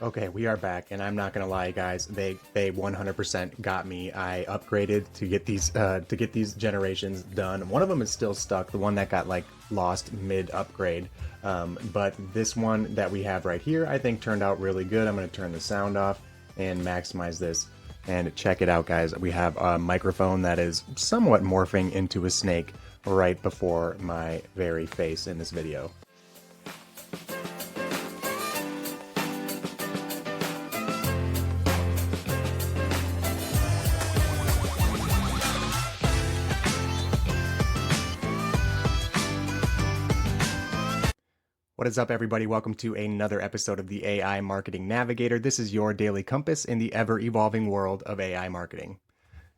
Okay, we are back, and I'm not gonna lie, guys. They 100% got me. I upgraded to get these generations done. One of them is still stuck, the one that got like lost mid upgrade. But this one that we have right here, I think turned out really good. I'm gonna turn the sound off and maximize this, and check it out, guys. We have a microphone that is somewhat morphing into a snake right before my very face in this video. What is up, everybody? Welcome to another episode of the AI Marketing Navigator. This is your daily compass in the ever-evolving world of AI marketing.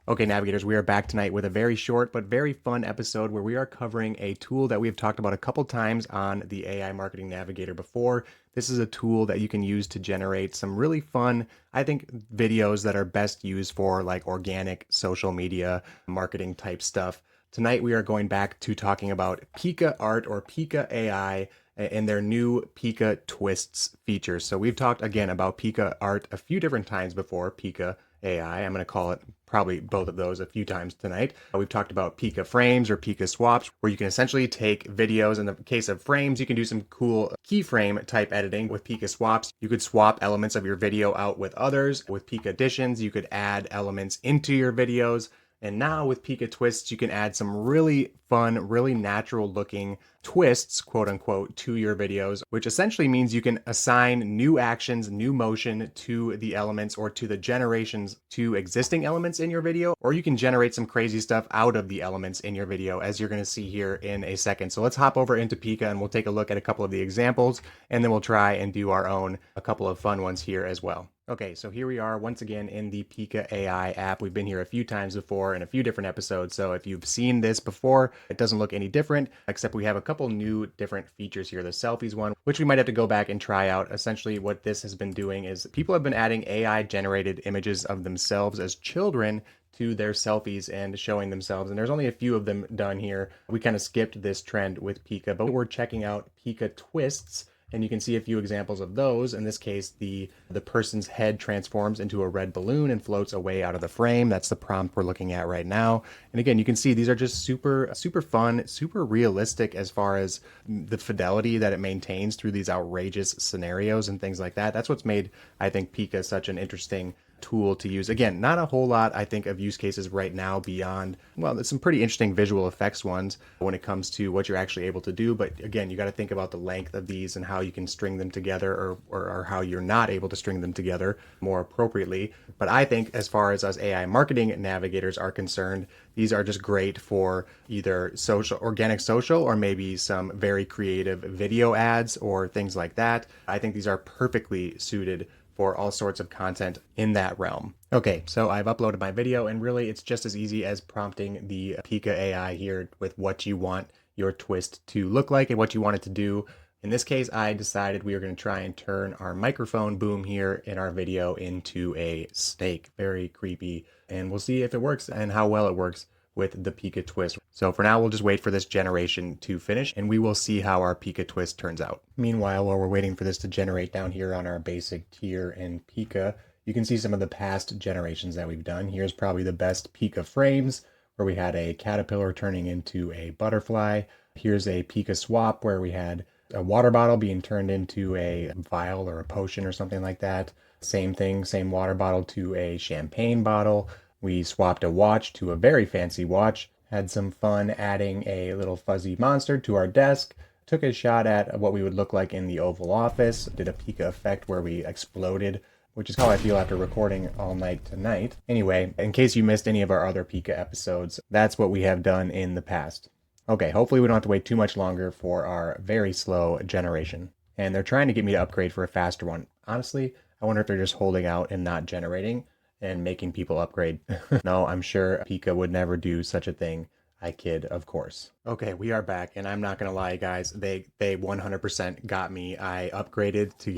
Okay, Navigators, we are back tonight with a very short but very fun episode where we are covering a tool that we've talked about a couple times on the AI Marketing Navigator before. This is a tool that you can use to generate some really fun, I think, videos that are best used for like organic social media marketing type stuff. Tonight, we are going back to talking about Pika Art or Pika AI and their new Pika Twists features. So we've talked again about Pika Art a few different times before, Pika AI. I'm going to call it probably both of those a few times tonight. We've talked about Pika frames or Pika swaps, where you can essentially take videos. In the case of frames, you can do some cool keyframe type editing with Pika swaps. You could swap elements of your video out with others. With Pika additions, you could add elements into your videos. And now with Pika Twists, you can add some really fun, really natural looking twists, quote unquote, to your videos, which essentially means you can assign new actions, new motion to the elements or to the generations to existing elements in your video, or you can generate some crazy stuff out of the elements in your video, as you're going to see here in a second. So let's hop over into Pika and we'll take a look at a couple of the examples, and then we'll try and do our own, a couple of fun ones here as well. Okay, so here we are once again in the Pika AI app. We've been here a few times before in a few different episodes, so if you've seen this before, it doesn't look any different, except we have a couple new different features here. The selfies one, which we might have to go back and try out. Essentially, what this has been doing is people have been adding AI-generated images of themselves as children to their selfies and showing themselves. And there's only a few of them done here. We kind of skipped this trend with Pika, but we're checking out Pika Twists. And you can see a few examples of those. In this case, the person's head transforms into a red balloon and floats away out of the frame. That's the prompt we're looking at right now. And again, you can see these are just super fun, super realistic as far as the fidelity that it maintains through these outrageous scenarios and things like that. That's what's made, I think, Pika such an interesting tool to use. Again, not a whole lot, I think, of use cases right now beyond, well, there's some pretty interesting visual effects ones when it comes to what you're actually able to do. But again, you got to think about the length of these and how you can string them together, or how you're not able to string them together more appropriately. But I think as far as us AI marketing navigators are concerned, these are just great for either social, organic social, or maybe some very creative video ads or things like that. I think these are perfectly suited for all sorts of content in that realm. Okay, so I've uploaded my video, and really it's just as easy as prompting the Pika AI here with what you want your twist to look like and what you want it to do. In this case, I decided we were going to try and turn our microphone boom here in our video into a snake. Very creepy, and we'll see if it works and how well it works with the Pika twist. So for now, we'll just wait for this generation to finish, and we will see how our Pika twist turns out. Meanwhile, while we're waiting for this to generate down here on our basic tier in Pika, you can see some of the past generations that we've done. Here's probably the best Pika frames, where we had a caterpillar turning into a butterfly. Here's a Pika swap where we had a water bottle being turned into a vial or a potion or something like that. Same thing, same water bottle to a champagne bottle. We swapped a watch to a very fancy watch, had some fun adding a little fuzzy monster to our desk, took a shot at what we would look like in the Oval Office, did a Pika effect where we exploded, which is how I feel after recording all night tonight. Anyway, in case you missed any of our other Pika episodes, that's what we have done in the past. Okay, hopefully we don't have to wait too much longer for our very slow generation. And they're trying to get me to upgrade for a faster one. Honestly, I wonder if they're just holding out and not generating and making people upgrade. No, I'm sure Pika would never do such a thing. I kid, of course. Okay, we are back, and I'm not gonna lie, guys. They 100% got me. I upgraded to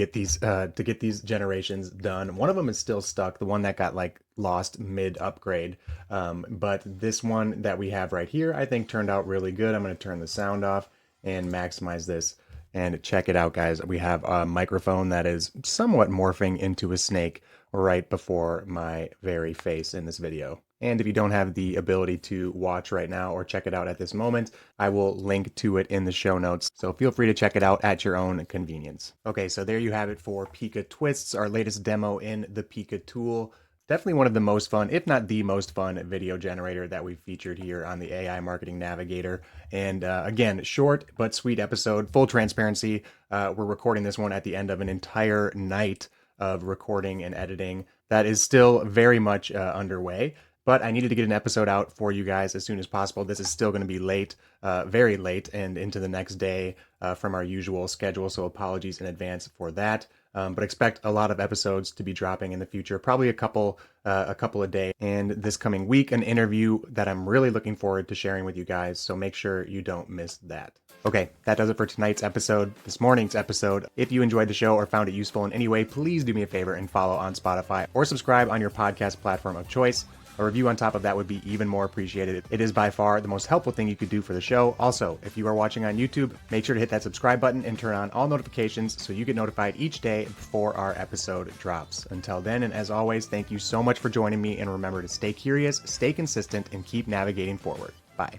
get these generations done. One of them is still stuck, the one that got like lost mid upgrade. But this one that we have right here, I think turned out really good. I'm gonna turn the sound off and maximize this, And check it out, guys. We have a microphone that is somewhat morphing into a snake right before my very face in this video. And if you don't have the ability to watch right now or check it out at this moment, I will link to it in the show notes. So feel free to check it out at your own convenience. Okay, so there you have it for Pika Twists, our latest demo in the Pika tool. Definitely one of the most fun, if not the most fun, video generator that we've featured here on the AI Marketing Navigator. And again, short but sweet episode, full transparency. We're recording this one at the end of an entire night of recording and editing that is still very much underway. But I needed to get an episode out for you guys as soon as possible. This is still going to be late, very late, and into the next day from our usual schedule. So apologies in advance for that. But expect a lot of episodes to be dropping in the future, probably a couple a day. And this coming week, an interview that I'm really looking forward to sharing with you guys. So make sure you don't miss that. Okay, that does it for tonight's episode, this morning's episode. If you enjoyed the show or found it useful in any way, please do me a favor and follow on Spotify or subscribe on your podcast platform of choice. A review on top of that would be even more appreciated. It is by far the most helpful thing you could do for the show. Also, if you are watching on YouTube, make sure to hit that subscribe button and turn on all notifications so you get notified each day before our episode drops. Until then, and as always, thank you so much for joining me, and remember to stay curious, stay consistent, and keep navigating forward. Bye.